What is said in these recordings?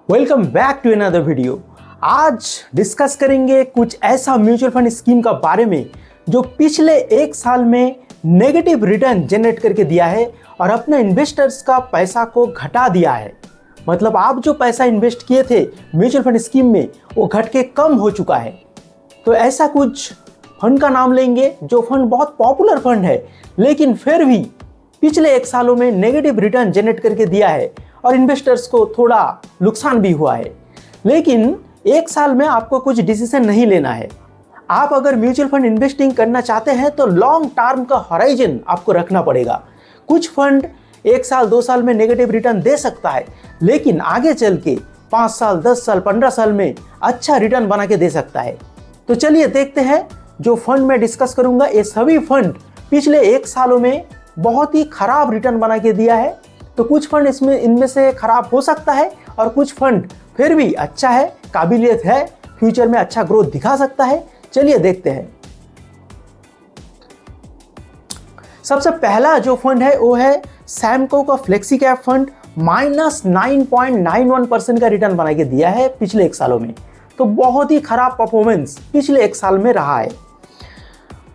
Welcome back to another video. आज discuss करेंगे कुछ ऐसा म्यूचुअल फंड स्कीम का बारे में जो पिछले एक साल में नेगेटिव रिटर्न जनरेट करके दिया है और अपने इन्वेस्टर्स का पैसा को घटा दिया है। मतलब आप जो पैसा इन्वेस्ट किए थे म्यूचुअल फंड स्कीम में वो घट के कम हो चुका है। तो ऐसा कुछ फंड का नाम लेंगे जो फंड बहुत पॉपुलर फंड है, लेकिन फिर भी पिछले एक सालों में नेगेटिव रिटर्न जनरेट करके दिया है और इन्वेस्टर्स को थोड़ा नुकसान भी हुआ है। लेकिन एक साल में आपको कुछ डिसीजन नहीं लेना है। आप अगर म्यूचुअल फंड इन्वेस्टिंग करना चाहते हैं तो लॉन्ग टर्म का हॉराइजन आपको रखना पड़ेगा। कुछ फंड एक साल 2 साल में नेगेटिव रिटर्न दे सकता है, लेकिन आगे चल के 5 साल 10 साल 15 साल में अच्छा रिटर्न बना के दे सकता है। तो चलिए देखते हैं जो फंड मैं डिस्कस करूंगा। ये सभी फंड पिछले एक सालों में बहुत ही खराब रिटर्न बना के दिया है। तो कुछ फंड इनमें से खराब हो सकता है और कुछ फंड फिर भी अच्छा है, काबिलियत है, फ्यूचर में अच्छा ग्रोथ दिखा सकता है। चलिए देखते हैं। सबसे पहला जो फंड है वो है सैमको का फ्लेक्सी कैप फंड। -9.91% का रिटर्न बना के दिया है पिछले एक सालों में। तो बहुत ही खराब परफॉर्मेंस पिछले एक साल में रहा है।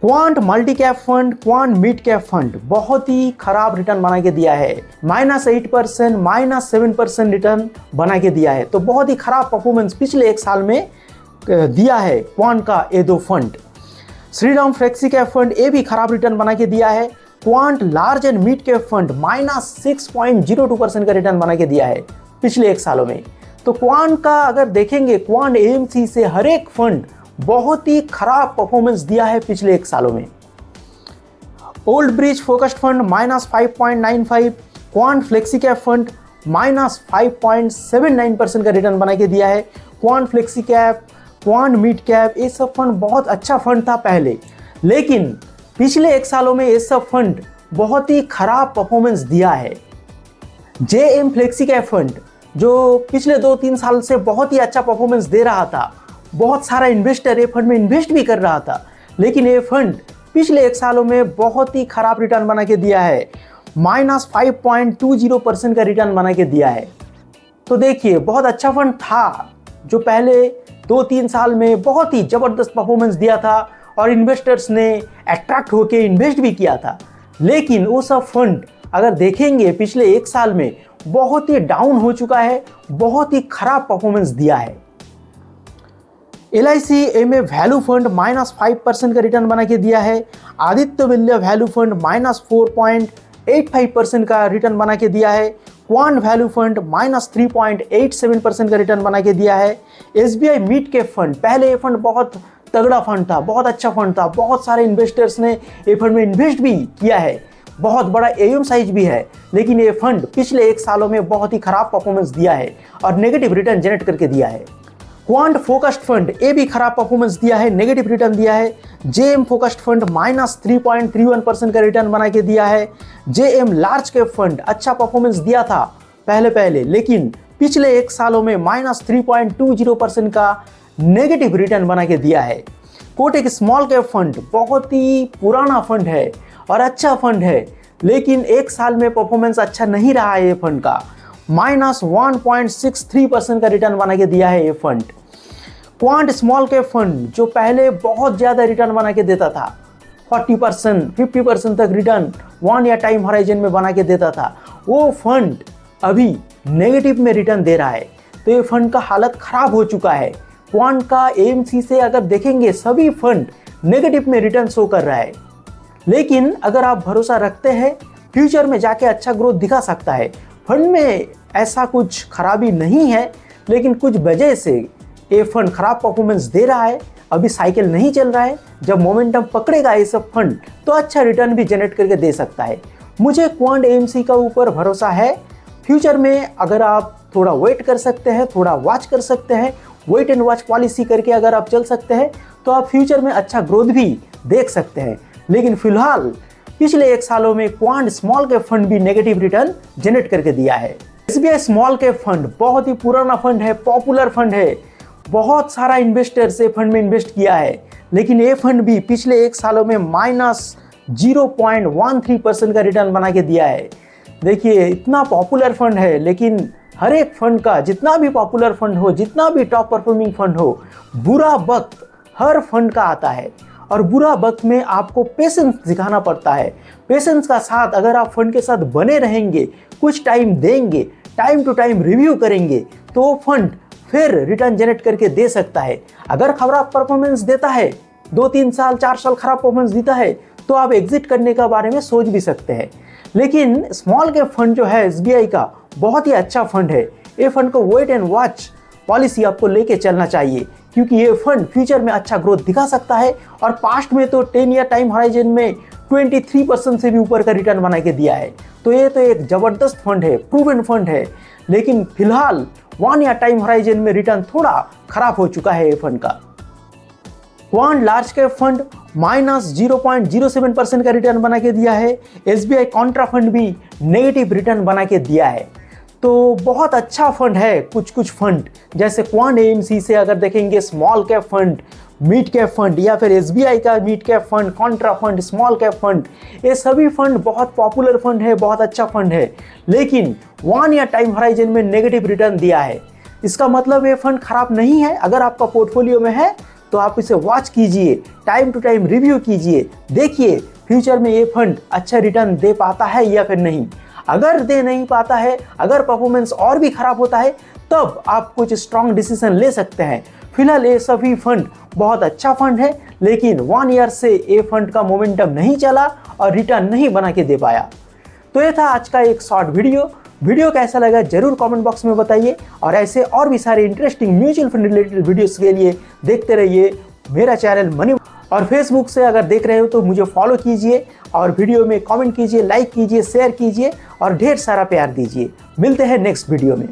Quant multi cap fund, quant mid cap fund बहुत ही खराब रिटर्न बना के दिया है। -8%, -7% रिटर्न बना के दिया है। तो बहुत ही खराब परफॉर्मेंस पिछले एक साल में दिया है क्वांट का ये दो fund. Shriram flexi cap fund ये भी खराब रिटर्न बना के दिया है। Quant large and mid cap fund -6.02% का रिटर्न बना के दिया है पिछले एक सालों में। तो क्वांट का अगर देखेंगे, क्वांट एएमसी से हर एक फंड बहुत ही खराब परफॉर्मेंस दिया है पिछले एक सालों में। Old bridge focused fund -5.95, quant flexi cap fund -5.79% का रिटर्न बना के दिया है। Quant flexi cap, quant mid cap ये सब फंड बहुत अच्छा फंड था पहले, लेकिन पिछले एक सालों में ये सब फंड बहुत ही खराब परफॉर्मेंस दिया है। जेएम फ्लेक्सी कैप फंड जो पिछले 2-3 साल से बहुत ही अच्छा परफॉर्मेंस दे रहा था, बहुत सारा इन्वेस्टर ये फंड में इन्वेस्ट भी कर रहा था, लेकिन ये फंड पिछले एक सालों में बहुत ही खराब रिटर्न बना के दिया है। -5.20% का रिटर्न बना के दिया है। तो देखिए बहुत अच्छा फंड था जो पहले 2-3 साल में बहुत ही जबरदस्त परफॉर्मेंस दिया था और इन्वेस्टर्स ने अट्रैक्ट होकर इन्वेस्ट भी किया था। लेकिन वो सब फंड अगर देखेंगे पिछले एक साल में बहुत ही डाउन हो चुका है, बहुत ही खराब परफॉर्मेंस दिया है। LIC एमए वैल्यू फंड -5% का रिटर्न बना के दिया है। आदित्य बिरला वैल्यू फंड -4.85% का रिटर्न बना के दिया है। क्वांट वैल्यू फंड -3.87% का रिटर्न बना के दिया है। SBI मिड कैप फंड, पहले ये फंड बहुत तगड़ा फंड था, बहुत अच्छा फंड था, बहुत सारे इन्वेस्टर्स ने ये फंड में इन्वेस्ट भी किया है, बहुत बड़ा AUM साइज भी है, लेकिन ये फंड पिछले एक सालों में बहुत ही खराब परफॉर्मेंस दिया है और नेगेटिव रिटर्न जनरेट करके दिया है। क्वांट फोकस्ड फंड ये भी खराब परफॉर्मेंस दिया है, नेगेटिव रिटर्न दिया है। जेएम फोकस्ड फंड -3.31% का रिटर्न बना के दिया है। जेएम लार्ज कैप फंड अच्छा परफॉर्मेंस दिया था पहले, लेकिन पिछले एक सालों में -3.20% का नेगेटिव रिटर्न बना के दिया है। कोटक स्मॉल कैप फंड बहुत ही पुराना फंड है और अच्छा फंड है, लेकिन एक साल में परफॉर्मेंस अच्छा नहीं रहा है ये फंड का। -1.63% का रिटर्न बना के दिया है ये fund. Quant small cap fund जो पहले बहुत ज़्यादा रिटर्न बना के देता था, 40% 50% तक रिटर्न 1 ईयर टाइम हॉराइजन में बना के देता था, वो फंड अभी नेगेटिव में रिटर्न दे रहा है। तो ये फंड का हालत खराब हो चुका है। क्वांट का AMC से अगर देखेंगे सभी फंड नेगेटिव में रिटर्न शो कर रहा है, लेकिन अगर आप भरोसा रखते हैं फ्यूचर में जाके अच्छा ग्रोथ दिखा सकता है। फंड में ऐसा कुछ खराबी नहीं है, लेकिन कुछ वजह से ये फंड खराब परफॉर्मेंस दे रहा है। अभी साइकिल नहीं चल रहा है, जब मोमेंटम पकड़ेगा ये सब फंड तो अच्छा रिटर्न भी जनरेट करके दे सकता है। मुझे क्वांट AMC का ऊपर भरोसा है। फ्यूचर में अगर आप थोड़ा वेट कर सकते हैं, थोड़ा वॉच कर सकते हैं, वेट एंड वॉच पॉलिसी करके अगर आप चल सकते हैं तो आप फ्यूचर में अच्छा ग्रोथ भी देख सकते हैं। लेकिन फिलहाल पिछले एक सालों में क्वांट स्मॉल कैप फंड भी नेगेटिव रिटर्न जनरेट करके दिया है। SBI स्मॉल कैप फंड बहुत ही पुराना फंड है, पॉपुलर फंड है, बहुत सारा इन्वेस्टर्स ये फंड में इन्वेस्ट किया है, लेकिन ये फंड भी पिछले एक सालों में -0.13% का रिटर्न बना के दिया है। देखिए इतना पॉपुलर फंड है, लेकिन हर एक फंड का, जितना भी पॉपुलर फंड हो, जितना भी टॉप परफॉर्मिंग फंड हो, बुरा वक्त हर फंड का आता है और बुरा वक्त में आपको पेशेंस दिखाना पड़ता है। पेशेंस का साथ अगर आप फंड के साथ बने रहेंगे, कुछ टाइम देंगे, टाइम टू टाइम रिव्यू करेंगे, तो वो फंड फिर रिटर्न जनरेट करके दे सकता है। अगर खराब परफॉर्मेंस देता है, 2-3 साल 4 साल खराब परफॉर्मेंस देता है, तो आप एग्जिट करने के बारे में सोच भी सकते हैं। लेकिन स्मॉल कैप फंड जो है SBI का, बहुत ही अच्छा फंड है। ये फंड को वेट एंड वॉच पॉलिसी आपको लेके चलना चाहिए, क्योंकि ये फंड फ्यूचर में अच्छा ग्रोथ दिखा सकता है और पास्ट में तो 10 ईयर टाइम हॉराइजन में 23% से भी ऊपर का रिटर्न बना के दिया है। तो ये तो एक ज़बरदस्त फंड है, प्रूवन फंड है। लेकिन फिलहाल 1 ईयर टाइम हॉराइजन में रिटर्न थोड़ा खराब हो चुका है ये फंड का। क्वांट लार्ज कैप फंड -0.07% का रिटर्न बना के दिया है। SBI कॉन्ट्रा फंड भी नेगेटिव रिटर्न बना के दिया है। तो बहुत अच्छा फंड है। कुछ फंड जैसे क्वांट AMC से अगर देखेंगे, small cap fund, mid cap fund, या फिर SBI का mid cap fund, Contra fund, small cap fund, ये सभी फंड बहुत पॉपुलर फंड है, बहुत अच्छा फंड है। लेकिन 1 ईयर टाइम हॉराइजन में नेगेटिव रिटर्न दिया है। इसका मतलब ये फंड खराब नहीं है। अगर आपका पोर्टफोलियो में है तो आप इसे वॉच कीजिए, टाइम टू टाइम रिव्यू कीजिए, देखिए फ्यूचर में ये फंड अच्छा रिटर्न दे पाता है या फिर नहीं। अगर दे नहीं पाता है, अगर परफॉर्मेंस और भी खराब होता है, तब आप कुछ स्ट्रॉन्ग डिसीजन ले सकते हैं। फिलहाल ये सभी फंड बहुत अच्छा फंड है, लेकिन 1 ईयर से ये फंड का मोमेंटम नहीं चला और रिटर्न नहीं बना के दे पाया। तो ये था आज का एक शॉर्ट वीडियो कैसा लगा जरूर कमेंट बॉक्स में बताइए, और ऐसे और भी सारे interesting mutual fund related videos के लिए देखते रहिए मेरा चैनल मनी। और फेसबुक से अगर देख रहे हो तो मुझे फॉलो कीजिए और वीडियो में कमेंट कीजिए, लाइक कीजिए, शेयर कीजिए और ढेर सारा प्यार दीजिए। मिलते हैं नेक्स्ट वीडियो में।